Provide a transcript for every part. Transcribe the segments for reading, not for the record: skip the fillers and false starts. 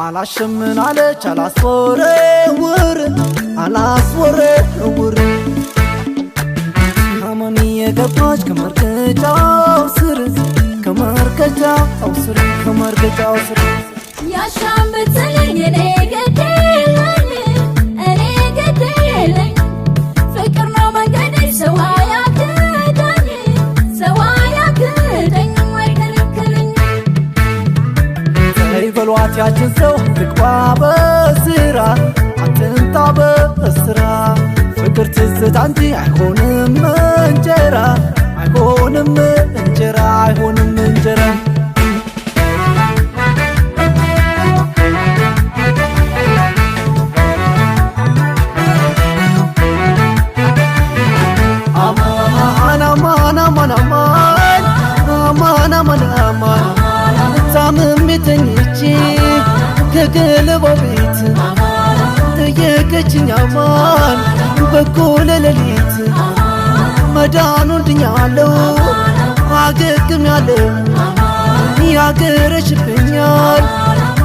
አላሸምን አለች አላስወረውር ከማን የገባች ከመርገጫው ስር ያሻም ብትለኝ እኔ ገደለኝ ፍቅር ነው መንገዴ ሰው አያግደኝ አይከለክለኝ በሏት ያችን ሰው ትግባ በስራ አትንታ በስራ ፍቅር ትዝታ እንጂ አይሆንም እንጀራ አማን ታምሜ ተኝቼ ከገለባው ቤት ጠየቀችኝ አማን በኩለ ሌሊት መዳኑን ድኛለሁ አገግሜያለሁ ያገረሽብኛል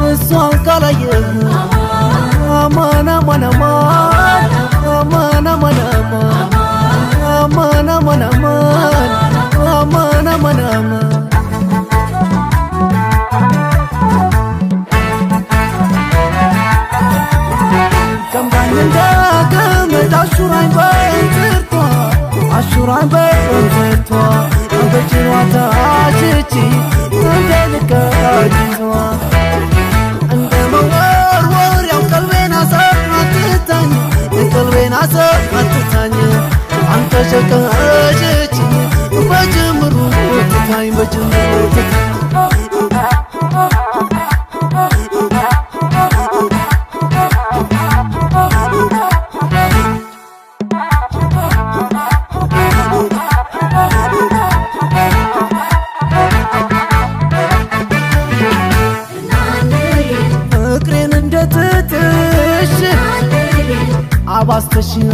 እሷን ካላየሁ አማን አማን አማን አማን አማን አማን አማን አማን አማን አማን አሹራኝ በእንትርቷ በጭኗ ታችቺ እንደልቀጅቷ እንደ መወርወሪያው ቀልቤን አሰማትታኝ አንተ ሸቀሽቺ በጅምሩ ትታኝ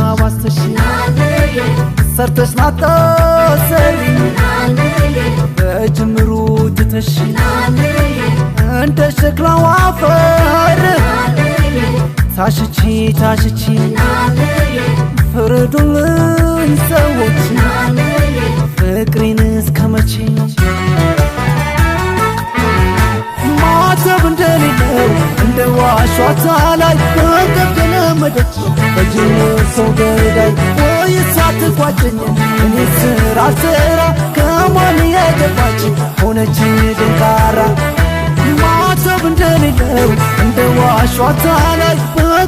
አባስተሽ ሰርተሽ ማታሰሪ በጅምሩ ትተሽ እንደ ሸክላው አፈር ታሽቺ ፍረዱልኝ ሰዎች ፍቅሬን እስከመቼ ማተብ እንደሌለው እንደ ዋሿታ ላይ ተገለመደች በጅምር ሰው ገዳይ ወይስ አትቋጨኝ እኔ ስራ ከማን የገባች ሆነች ደንቃራ ማተብ እንደሌለው እንደ ዋሿታ ላይ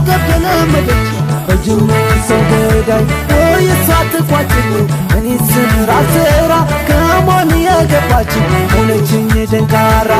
ተገለመደች በጅምር ሰው ገዳይ ወይስ አትቋጨኝ እኔ ስራ ከማን የገባች ሆነች ደንቃራ